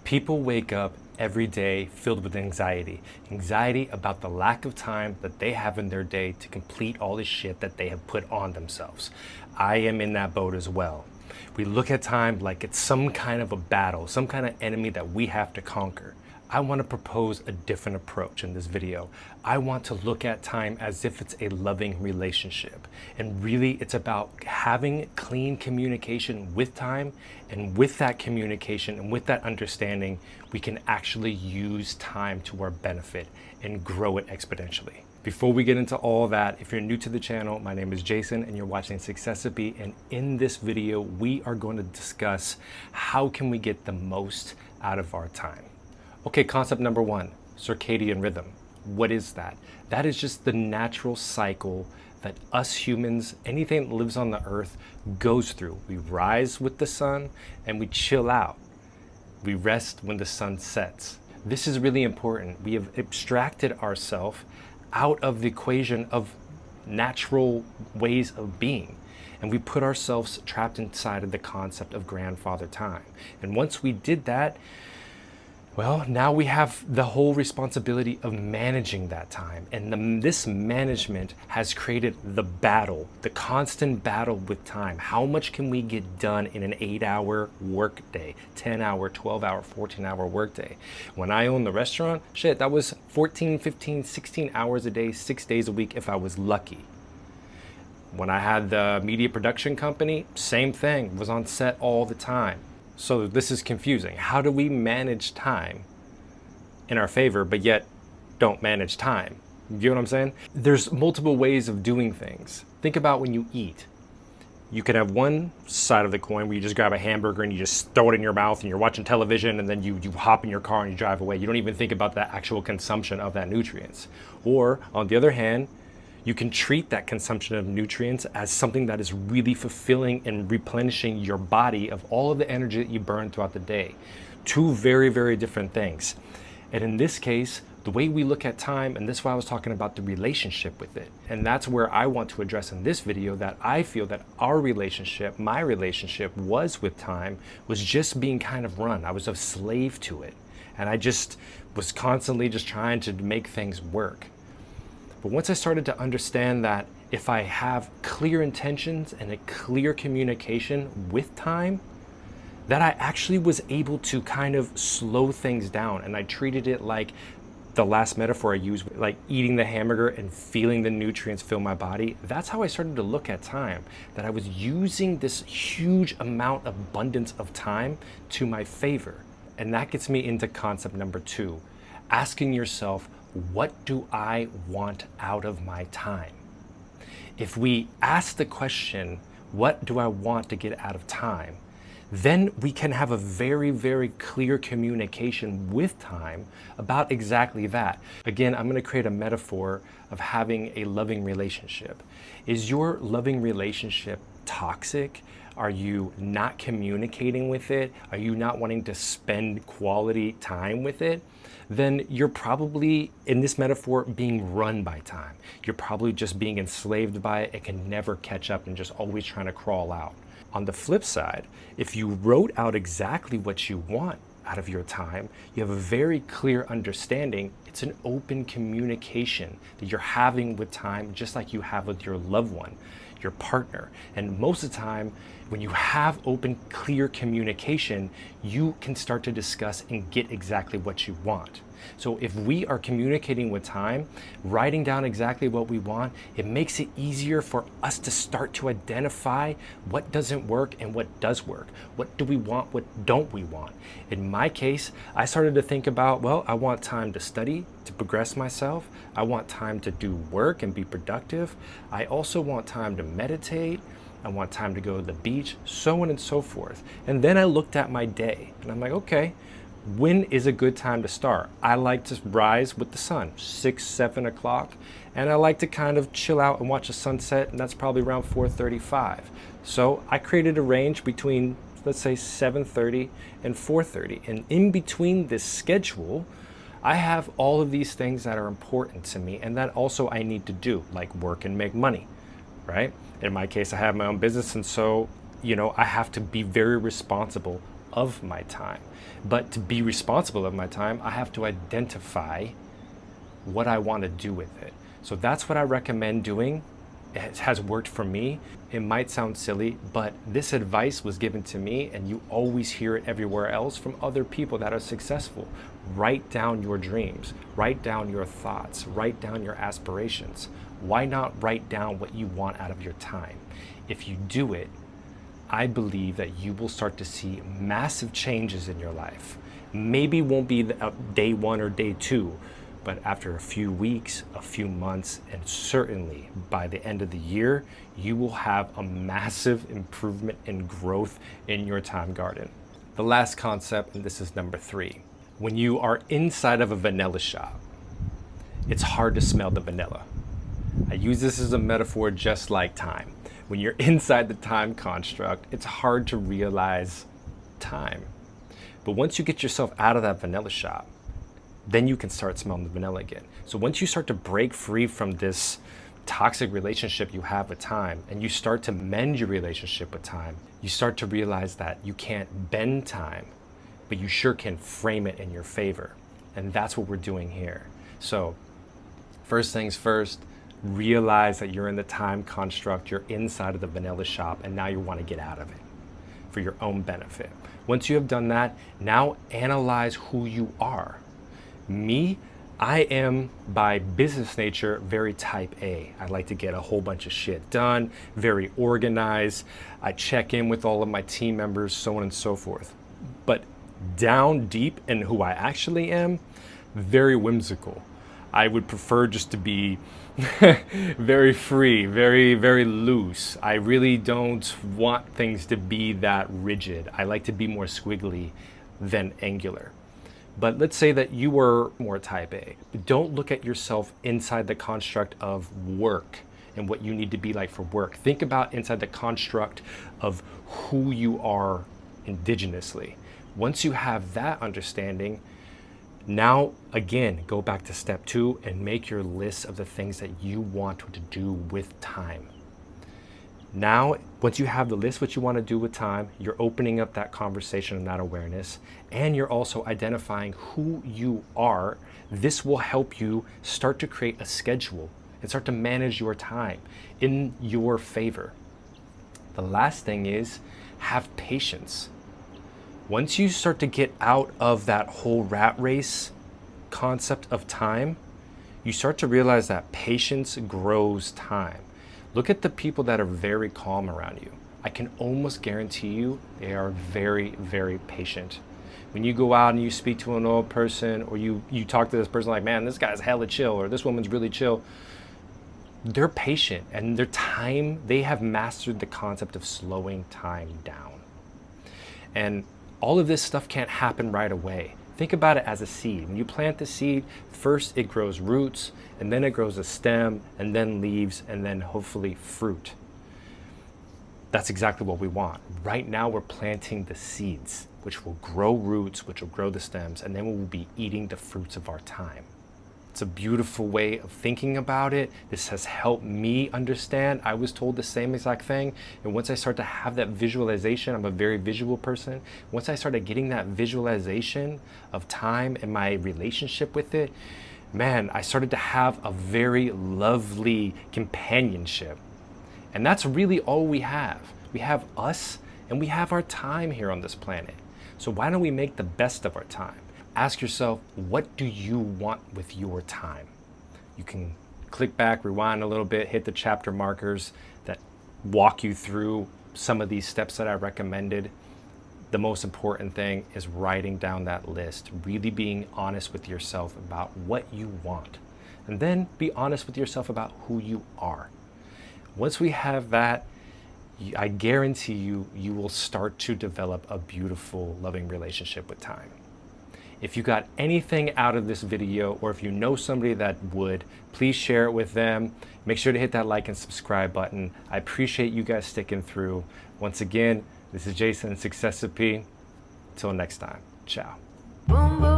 People wake up every day filled with anxiety. Anxiety about the lack of time that they have in their day to complete all the shit that they have put on themselves. I am in that boat as well. We look at time like it's some kind of a battle, some kind of enemy that we have to conquer. I want to propose a different approach in this video. I want to look at time as if it's a loving relationship. And really, it's about having clean communication with time. And with that communication and with that understanding, we can actually use time to our benefit and grow it exponentially. Before we get into all that, if you're new to the channel, my name is Jason and you're watching Successipe. And in this video, we are going to discuss how can we get the most out of our time. Okay, concept number one, circadian rhythm. What is that? That is just the natural cycle that us humans, anything that lives on the earth, goes through. We rise with the sun and we chill out. We rest when the sun sets. This is really important. We have abstracted ourselves out of the equation of natural ways of being. And we put ourselves trapped inside of the concept of grandfather time. And once we did that, well, now we have the whole responsibility of managing that time. And this management has created the battle, the constant battle with time. How much can we get done in an 8-hour workday, 10-hour, 12-hour, 14-hour workday? When I owned the restaurant, shit, that was 14, 15, 16 hours a day, 6 days a week if I was lucky. When I had the media production company, same thing, was on set all the time. So this is confusing. How do we manage time in our favor, but yet don't manage time? You get what I'm saying? There's multiple ways of doing things. Think about when you eat. You can have one side of the coin where you just grab a hamburger and you just throw it in your mouth and you're watching television and then you hop in your car and you drive away. You don't even think about the actual consumption of that nutrients. Or on the other hand, you can treat that consumption of nutrients as something that is really fulfilling and replenishing your body of all of the energy that you burn throughout the day. Two very, very different things. And in this case, the way we look at time, and this is why I was talking about the relationship with it. And that's where I want to address in this video that I feel that our relationship, my relationship was with time, was just being kind of run. I was a slave to it. And I just was constantly just trying to make things work. But once I started to understand that if I have clear intentions and a clear communication with time, that I actually was able to kind of slow things down. And I treated it like the last metaphor I used, like eating the hamburger and feeling the nutrients fill my body. That's how I started to look at time, that I was using this huge amount of abundance of time to my favor. And that gets me into concept number two, asking yourself, what do I want out of my time? If we ask the question, what do I want to get out of time? Then we can have a very, very clear communication with time about exactly that. Again, I'm going to create a metaphor of having a loving relationship. Is your loving relationship toxic? Are you not communicating with it? Are you not wanting to spend quality time with it? Then you're probably, in this metaphor, being run by time. You're probably just being enslaved by it and can never catch up and just always trying to crawl out. On the flip side, if you wrote out exactly what you want out of your time, you have a very clear understanding. It's an open communication that you're having with time, just like you have with your loved one, your partner. And most of the time, when you have open, clear communication, you can start to discuss and get exactly what you want. So if we are communicating with time, writing down exactly what we want, it makes it easier for us to start to identify what doesn't work and what does work. What do we want? What don't we want? In my case, I started to think about, well, I want time to study, to progress myself. I want time to do work and be productive. I also want time to meditate. I want time to go to the beach, so on and so forth. And then I looked at my day and I'm like, okay, when is a good time to start? I like to rise with the sun, 6, 7 o'clock. And I like to kind of chill out and watch a sunset, and that's probably around 4:35. So I created a range between, let's say, 7:30 and 4:30. And in between this schedule, I have all of these things that are important to me and that also I need to do, like work and make money, right? In my case, I have my own business, and so, I have to be very responsible of my time. But to be responsible of my time, I have to identify what I want to do with it. So that's what I recommend doing. It has worked for me. It might sound silly, but this advice was given to me, and you always hear it everywhere else from other people that are successful. Write down your dreams, write down your thoughts, write down your aspirations. Why not write down what you want out of your time? If you do it, I believe that you will start to see massive changes in your life. Maybe won't be day one or day two, but after a few weeks, a few months, and certainly by the end of the year, you will have a massive improvement and growth in your time garden. The last concept, and this is number 3. When you are inside of a vanilla shop, it's hard to smell the vanilla. I use this as a metaphor just like time. When you're inside the time construct, it's hard to realize time. But once you get yourself out of that vanilla shop, then you can start smelling the vanilla again. So once you start to break free from this toxic relationship you have with time, and you start to mend your relationship with time, you start to realize that you can't bend time, but you sure can frame it in your favor. And that's what we're doing here. So first things first, realize that you're in the time construct, you're inside of the vanilla shop, and now you want to get out of it for your own benefit. Once you have done that, now analyze who you are. Me, I am by business nature very type A. I like to get a whole bunch of shit done, very organized. I check in with all of my team members, so on and so forth. But down deep in who I actually am, very whimsical. I would prefer just to be very free, very loose. I really don't want things to be that rigid. I like to be more squiggly than angular. But let's say that you were more type A. Don't look at yourself inside the construct of work and what you need to be like for work. Think about inside the construct of who you are indigenously. Once you have that understanding, now again, go back to step 2 and make your list of the things that you want to do with time. Now, once you have the list what you want to do with time, you're opening up that conversation and that awareness, and you're also identifying who you are. This will help you start to create a schedule and start to manage your time in your favor. The last thing is have patience. Once you start to get out of that whole rat race concept of time, you start to realize that patience grows time. Look at the people that are very calm around you. I can almost guarantee you they are very patient. When you go out and you speak to an old person, or you talk to this person like, man, this guy's hella chill, or this woman's really chill, they're patient, and their time, they have mastered the concept of slowing time down. And all of this stuff can't happen right away. Think about it as a seed. When you plant the seed, first it grows roots, and then it grows a stem, and then leaves, and then hopefully fruit. That's exactly what we want. Right now we're planting the seeds, which will grow roots, which will grow the stems, and then we will be eating the fruits of our time. It's a beautiful way of thinking about it. This has helped me understand. I was told the same exact thing. And once I start to have that visualization, I'm a very visual person. Once I started getting that visualization of time and my relationship with it, man, I started to have a very lovely companionship. And that's really all we have. We have us and we have our time here on this planet. So why don't we make the best of our time? Ask yourself, what do you want with your time? You can click back, rewind a little bit, hit the chapter markers that walk you through some of these steps that I recommended. The most important thing is writing down that list, really being honest with yourself about what you want. And then be honest with yourself about who you are. Once we have that, I guarantee you, you will start to develop a beautiful, loving relationship with time. If you got anything out of this video, or if you know somebody that would, please share it with them. Make sure to hit that like and subscribe button. I appreciate you guys sticking through. Once again, this is Jason, Successipe. Till next time, ciao. Boom, boom.